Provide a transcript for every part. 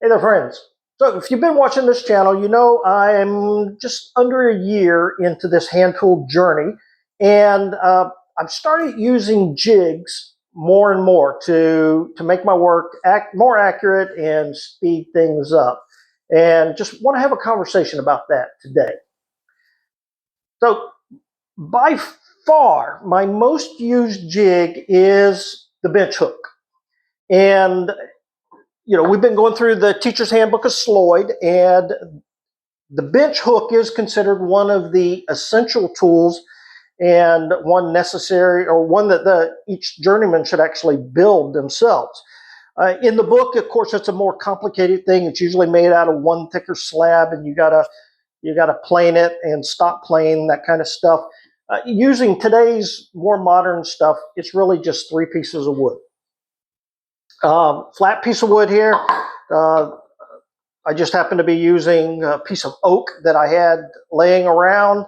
Hey there, friends. So if you've been watching this channel, you know I'm just under a year into this hand tool journey, and I've started using jigs more and more to make my work more accurate and speed things up. And just want to have a conversation about that today. So by far, my most used jig is the bench hook. And you know, we've been going through the Teachers Handbook of Sloyd, and the bench hook is considered one of the essential tools and one necessary, or one that each journeyman should actually build themselves. In the book, of course, it's a more complicated thing. It's usually made out of one thicker slab, and you gotta plane it and stop plane, that kind of stuff. Using today's more modern stuff, it's really just 3 pieces of wood. Flat piece of wood here. I just happen to be using a piece of oak that I had laying around.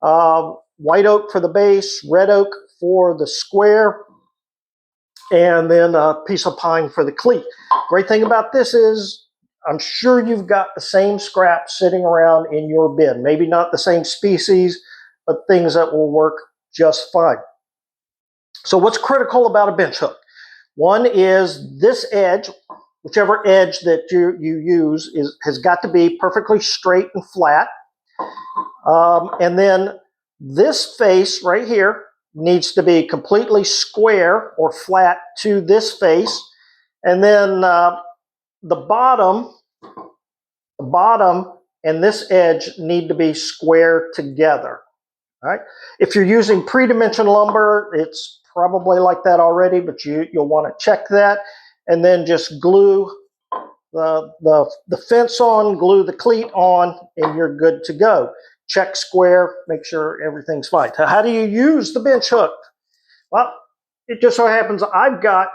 White oak for the base, red oak for the square, and then a piece of pine for the cleat. Great thing about this is I'm sure you've got the same scrap sitting around in your bin. Maybe not the same species, but things that will work just fine. So what's critical about a bench hook? One is this edge, whichever edge that you use has got to be perfectly straight and flat. And then this face right here needs to be completely square or flat to this face. And then the bottom and this edge need to be square together. All right. If you're using pre-dimension lumber, it's probably like that already, but you'll want to check that, and then just glue the fence on, glue the cleat on, and you're good to go. Check square, make sure everything's fine. How do you use the bench hook? Well, it just so happens I've got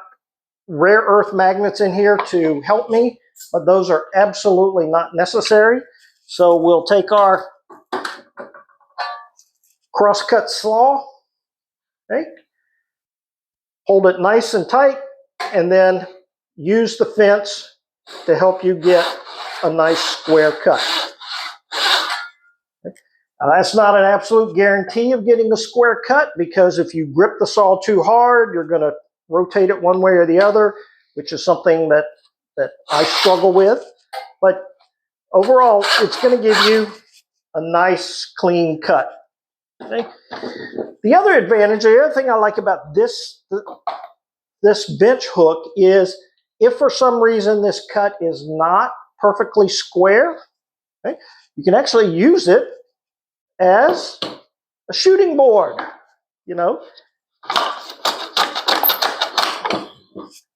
rare earth magnets in here to help me, but those are absolutely not necessary. So we'll take our crosscut saw, okay, hold it nice and tight, and then use the fence to help you get a nice square cut. Okay. Now, that's not an absolute guarantee of getting a square cut, because if you grip the saw too hard, you're going to rotate it one way or the other, which is something that I struggle with. But overall, it's going to give you a nice, clean cut. Okay. The other advantage, the other thing I like about this bench hook is if for some reason this cut is not perfectly square, okay, you can actually use it as a shooting board, you know,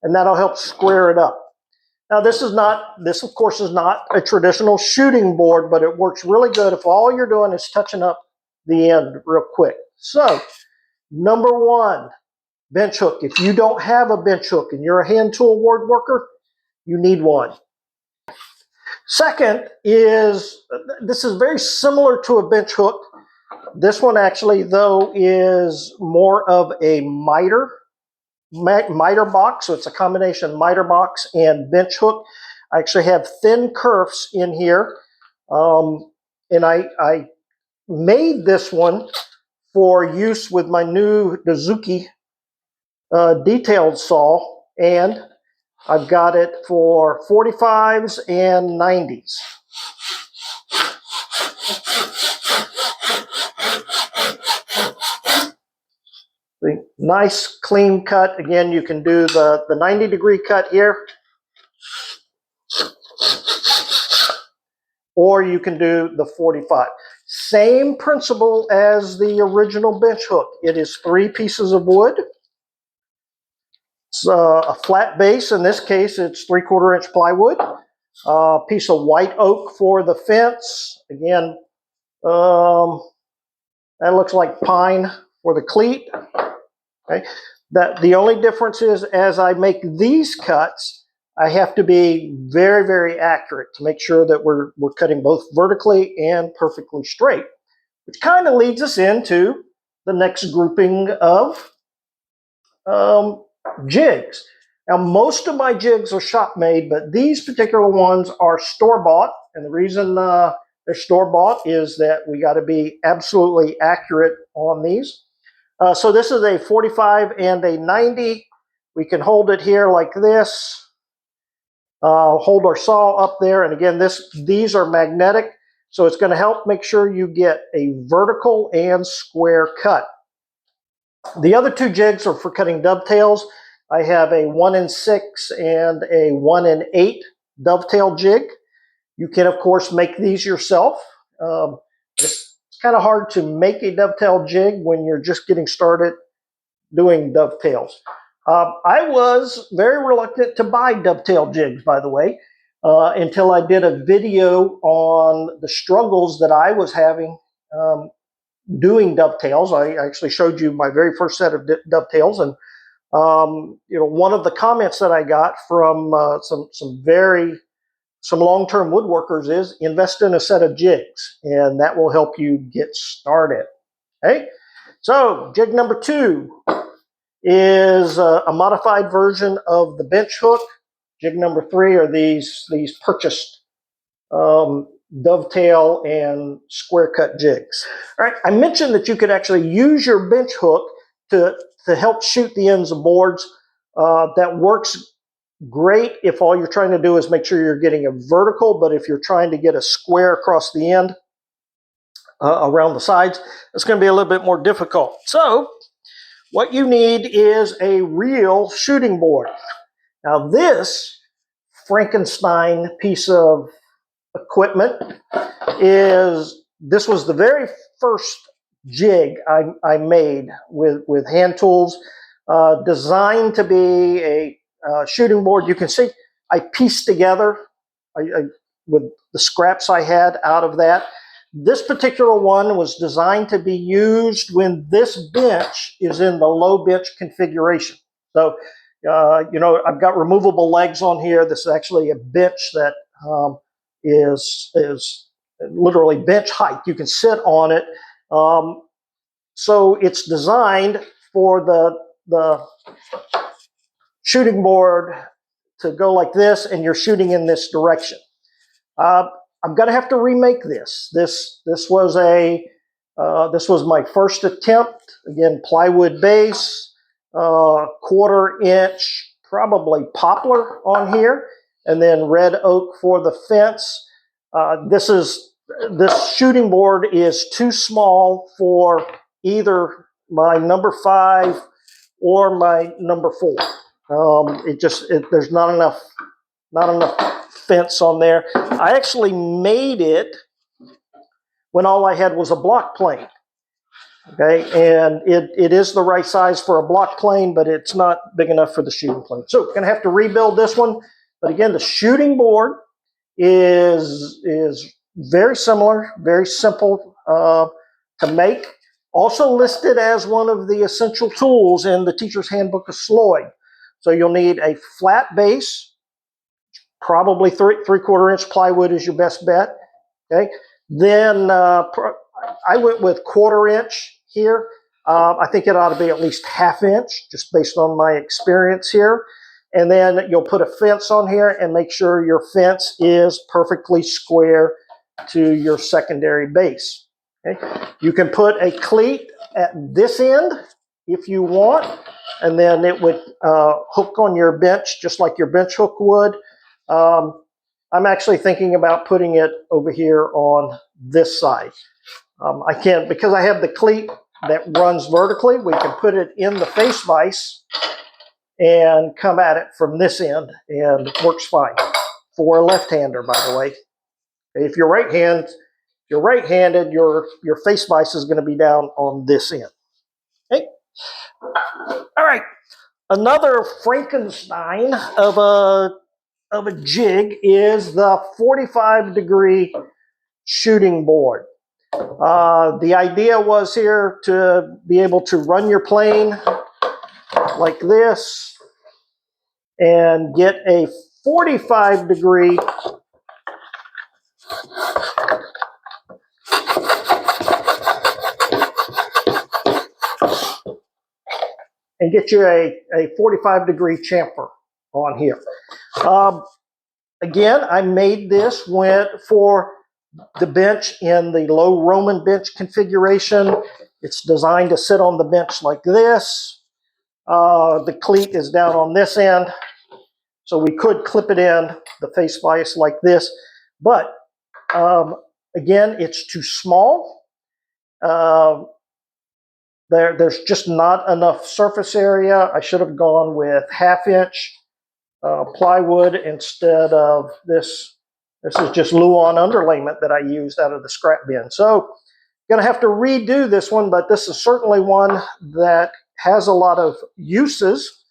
and that'll help square it up. Now this of course is not a traditional shooting board, but it works really good if all you're doing is touching up the end real quick. So number 1, bench hook. If you don't have a bench hook and you're a hand tool woodworker, you need one. Second is, this is very similar to a bench hook. This one actually, though, is more of a miter box. So it's a combination miter box and bench hook. I actually have thin kerfs in here. And I made this one for use with my new Dozuki detailed saw, and I've got it for 45s and 90s. The nice clean cut. Again, you can do the 90-degree cut here, or you can do the 45. Same principle as the original bench hook. It is 3 pieces of wood. It's a flat base. In this case, it's 3/4 inch plywood. A piece of white oak for the fence. Again, that looks like pine for the cleat. Okay. The only difference is, as I make these cuts, I have to be very, very accurate to make sure that we're cutting both vertically and perfectly straight, which kind of leads us into the next grouping of jigs. Now, most of my jigs are shop made, but these particular ones are store bought. And the reason they're store bought is that we got to be absolutely accurate on these. So this is a 45 and a 90. We can hold it here like this. Hold our saw up there. And again, these are magnetic. So it's going to help make sure you get a vertical and square cut. The other two jigs are for cutting dovetails. I have a 1-in-6 and a 1-in-8 dovetail jig. You can, of course, make these yourself. It's kind of hard to make a dovetail jig when you're just getting started doing dovetails. I was very reluctant to buy dovetail jigs, by the way, until I did a video on the struggles that I was having doing dovetails. I actually showed you my very first set of dovetails, and one of the comments that I got from some long-term woodworkers is invest in a set of jigs, and that will help you get started. Okay, so jig number 2 is a modified version of the bench hook. Jig number 3 are these purchased dovetail and square cut jigs. All right, I mentioned that you could actually use your bench hook to help shoot the ends of boards. That works great if all you're trying to do is make sure you're getting a vertical, but if you're trying to get a square across the end around the sides, it's going to be a little bit more difficult. So what you need is a real shooting board. Now this Frankenstein piece of equipment this was the very first jig I made with hand tools, designed to be a shooting board. You can see I pieced together with the scraps I had out of that. This particular one was designed to be used when this bench is in the low bench configuration. So, I've got removable legs on here. This is actually a bench that is literally bench height. You can sit on it. So it's designed for the shooting board to go like this, and you're shooting in this direction. I'm going to have to remake this. This was my first attempt. Again, plywood base, 1/4 inch, probably poplar on here, and then red oak for the fence. This shooting board is too small for either my number 5 or my number 4. There's not enough fence on there. I actually made it when all I had was a block plane. Okay, and it is the right size for a block plane, but it's not big enough for the shooting plane. So gonna have to rebuild this one. But again, the shooting board is very similar, very simple to make. Also listed as one of the essential tools in the Teachers Handbook of Sloyd. So you'll need a flat base, probably 3/4 inch plywood is your best bet. Okay, then I went with 1/4 inch here. I think it ought to be at least 1/2 inch, just based on my experience here. And then you'll put a fence on here and make sure your fence is perfectly square to your secondary base. Okay, you can put a cleat at this end if you want, and then it would hook on your bench just like your bench hook would. I'm actually thinking about putting it over here on this side. I can't, because I have the cleat that runs vertically, we can put it in the face vise and come at it from this end, and it works fine for a left-hander, by the way. If you're right-handed, your face vise is going to be down on this end. Okay. All right. Another Frankenstein of a jig is the 45-degree shooting board. The idea was here to be able to run your plane like this and get a 45-degree and get you a 45-degree chamfer. on here. Again, I made this for the bench in the low Roman bench configuration. It's designed to sit on the bench like this. The cleat is down on this end, so we could clip it in the face vise like this. But again, it's too small. There's just not enough surface area. I should have gone with 1/2 inch plywood instead of this. This is just Luan underlayment that I used out of the scrap bin. So going to have to redo this one, but this is certainly one that has a lot of uses,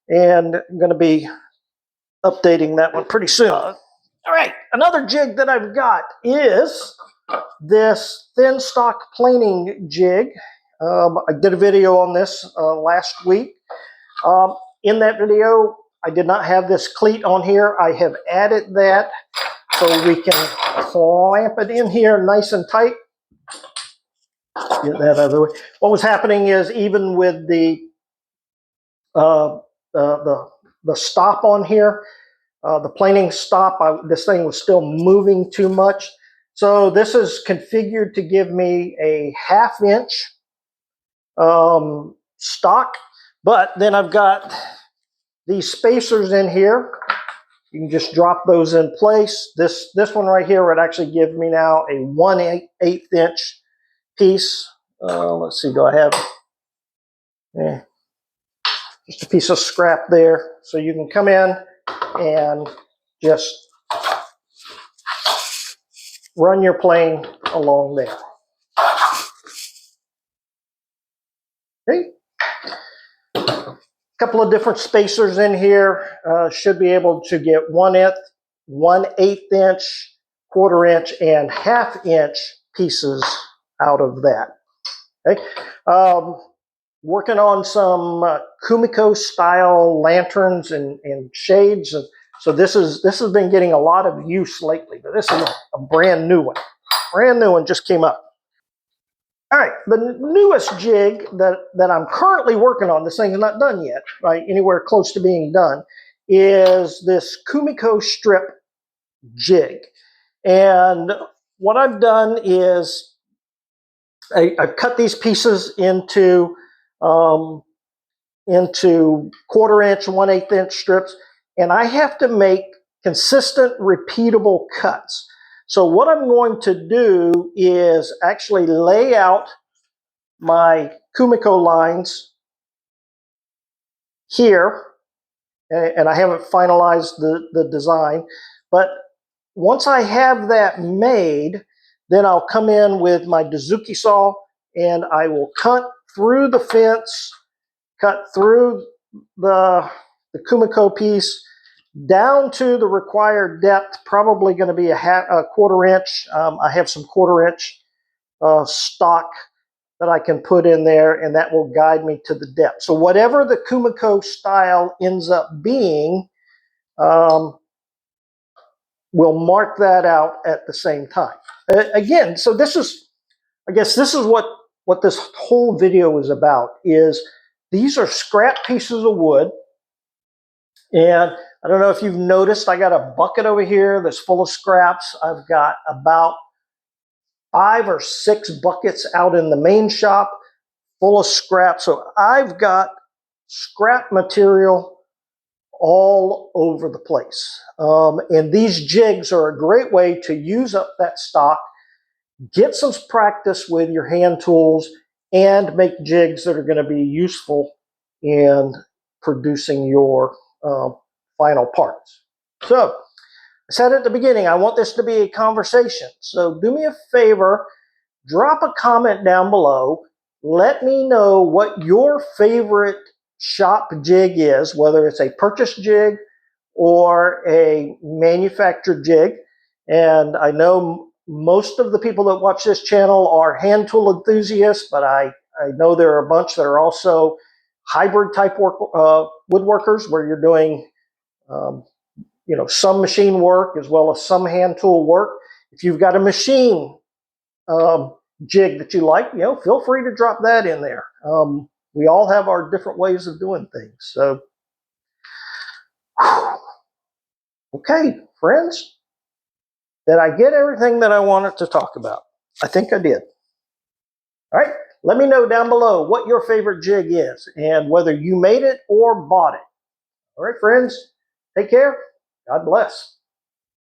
and I'm going to be updating that one pretty soon. All right, another jig that I've got is this thin stock planing jig. I did a video on this last week. In that video, I did not have this cleat on here. I have added that so we can clamp it in here nice and tight. Get that out of the way. What was happening is, even with the stop on here, the planing stop, this thing was still moving too much. So this is configured to give me a 1/2 inch stock, but then I've got these spacers in here. You can just drop those in place. This one right here would actually give me now a 1/8 inch piece. Let's see, do I have just a piece of scrap there? So you can come in and just run your plane along there. Okay. A couple of different spacers in here. Should be able to get 1/8 inch, 1/4 inch, and 1/2 inch pieces out of that. Okay. Working on some Kumiko style lanterns and shades. So this has been getting a lot of use lately, but this is a brand new one. Brand new one just came up. All right, the newest jig that I'm currently working on, this thing's not done yet, right, anywhere close to being done, is this Kumiko strip jig. And what I've done is I've cut these pieces into 1/4 inch, 1/8 inch strips, and I have to make consistent, repeatable cuts. So what I'm going to do is actually lay out my Kumiko lines here, and I haven't finalized the design, but once I have that made, then I'll come in with my Dozuki saw and I will cut through the fence, cut through the Kumiko piece down to the required depth, probably going to be a 1/4 inch. I have some 1/4 inch stock that I can put in there, and that will guide me to the depth. So whatever the Kumiko style ends up being, we'll mark that out at the same time. Again, so this is, I guess this is what this whole video is about, is these are scrap pieces of wood. And I don't know if you've noticed, I got a bucket over here that's full of scraps. I've got about 5 or 6 buckets out in the main shop full of scrap. So I've got scrap material all over the place. And these jigs are a great way to use up that stock, get some practice with your hand tools, and make jigs that are going to be useful in producing your final parts. So I said at the beginning, I want this to be a conversation. So do me a favor, drop a comment down below. Let me know what your favorite shop jig is, whether it's a purchase jig or a manufactured jig. And I know most of the people that watch this channel are hand tool enthusiasts, but I know there are a bunch that are also hybrid type woodworkers, where you're doing some machine work as well as some hand tool work. If you've got a machine jig that you like, feel free to drop that in there. We all have our different ways of doing things. So Okay, friends, did I get everything that I wanted to talk about? I think I did. All right, let me know down below what your favorite jig is and whether you made it or bought it. All right, friends, take care. God bless.